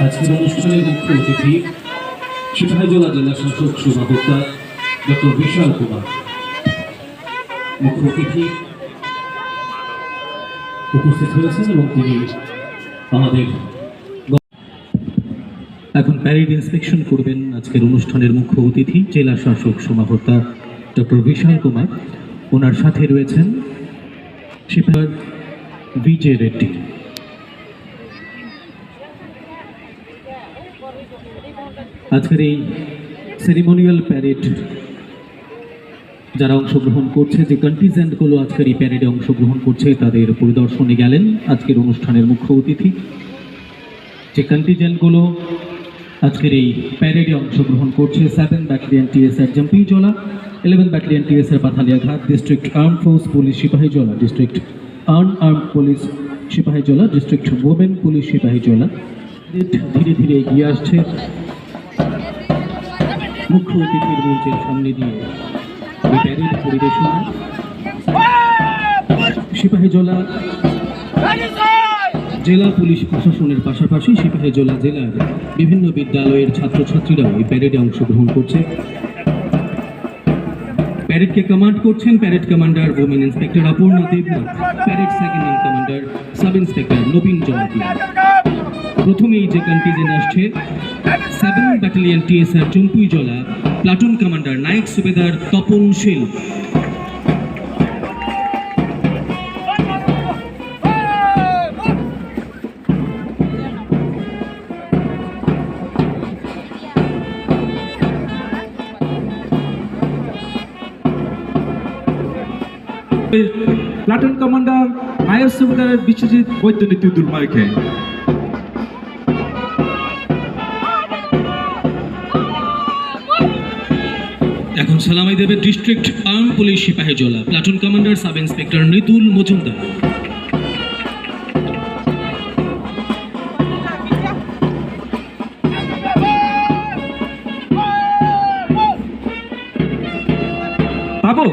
আজকের অনুষ্ঠানের মুখ্য অতিথি সিপাহীজলা জেলা শাসক সভাপতি ডক্টর বিশাল কুমার মুখ্য অতিথি উপস্থিত হয়েছেন এবং তিনি আমাদের এখন প্যারেড ইন্সপেকশন করবেন আজকের অনুষ্ঠানের মুখ্য অতিথি জেলা শাসক সভাপতি ডক্টর বিশাল কুমার। ওনার সাথে রয়েছেন সিপাহী বিজয় রেড্ডি। আজকের এই সেরিমোনিয়াল প্যারেড যারা অংশগ্রহণ করছে, যে কন্টিজেন্টগুলো আজকের এই প্যারেডে অংশগ্রহণ করছে তাদের পরিদর্শনে গেলেন আজকের অনুষ্ঠানের মুখ্য অতিথি। যে কন্টিজেন্টগুলো আজকের এই প্যারেডে অংশগ্রহণ করছে: 7 battalion TSR Jampuijala, 11 battalion TSR Pathaliaghat, district arm force police Sepahijala, district unarmed police Sepahijala, district women police Sepahijala. ধীরে ধীরে এগিয়ে আসছে মুখ্য অতিথির মঞ্চের সামনে দিয়ে এই প্যারেড পরিবেশনা। সিপাহীজলা জেলা পুলিশ প্রশাসনের পাশাপাশি সিপাহীজলা জেলার বিভিন্ন বিদ্যালয়ের ছাত্রছাত্রীরাও এই প্যারেডে অংশগ্রহণ করছে। প্যারেডকে কমান্ড করছেন parade commander women inspector Aparna Debnath, parade second in commander sub inspector Nabin Jamati. প্রথমেই যে কন্টিজেন্ট আসছে 7 battalion TSR Jampuijala, platoon commander naik subedar Tapan Shil. Platoon commander naik subedar Biswajit বৈদ্যনীতি দুর্মাইকে। এখন সালামি দেবে district arm police Sepahijala, platoon commander sub inspector Mridul Majumdar. বাবু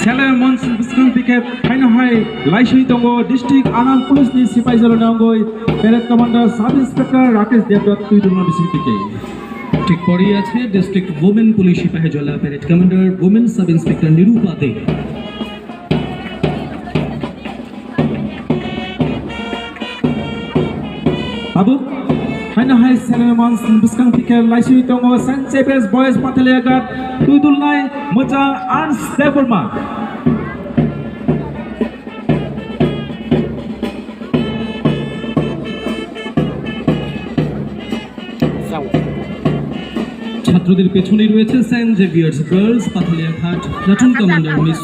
সেলে মঞ্চ বিস্কুন থেকে ফাইনা হয় লাইসই দঙ্গ ডিস্ট্রিক্ট আনাম পুলিশ নি Sepahijala নঙ্গই parade commander sub inspector Rakesh Debdatta তুইদুলমা বিসিং থেকে। ঠিক পরেই আছে district women police Sipahijala, parade commander women sub inspector Nirupa Dey. বাবু ফাইনা হয় সেলে মঞ্চ বিস্কুন থেকে লাইসই দঙ্গ সেন্ট জেভিয়ার্স বয়েজ পাথালিয়াঘাট তুইদুলনাই মোজা আর্নস দেববর্মা। ছাত্রদের পেছনেই রয়েছে saint Xavier's girls Pathaliaghat, platoon commander miss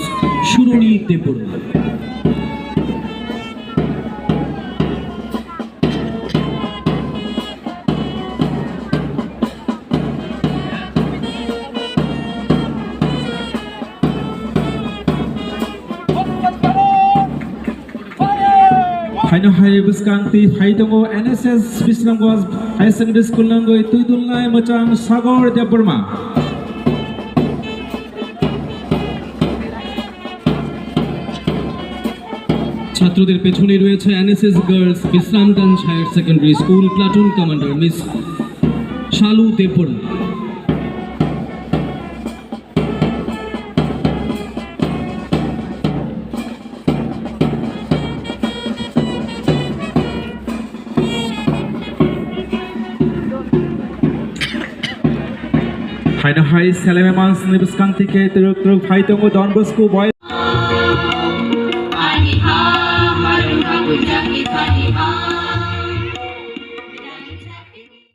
Suroni Debbarma. ফাইনা হাই বিস্কান্তি ফাইদঙ্গ এনএসএস বishramganj হাই সেকেন্ডারি স্কুল নঙ্গই তুইদুলনাই মোচাং সাগর দেববর্মা। ছাত্রদের পেছনে রয়েছে NSS girls bishramganj higher secondary school, platoon commander miss Shalu Debbarma. ফাইনা হাই সেলে মঞ্চ বিস্কান থেকে ফাইদঙ্গ ডন বস্কো বয়েজ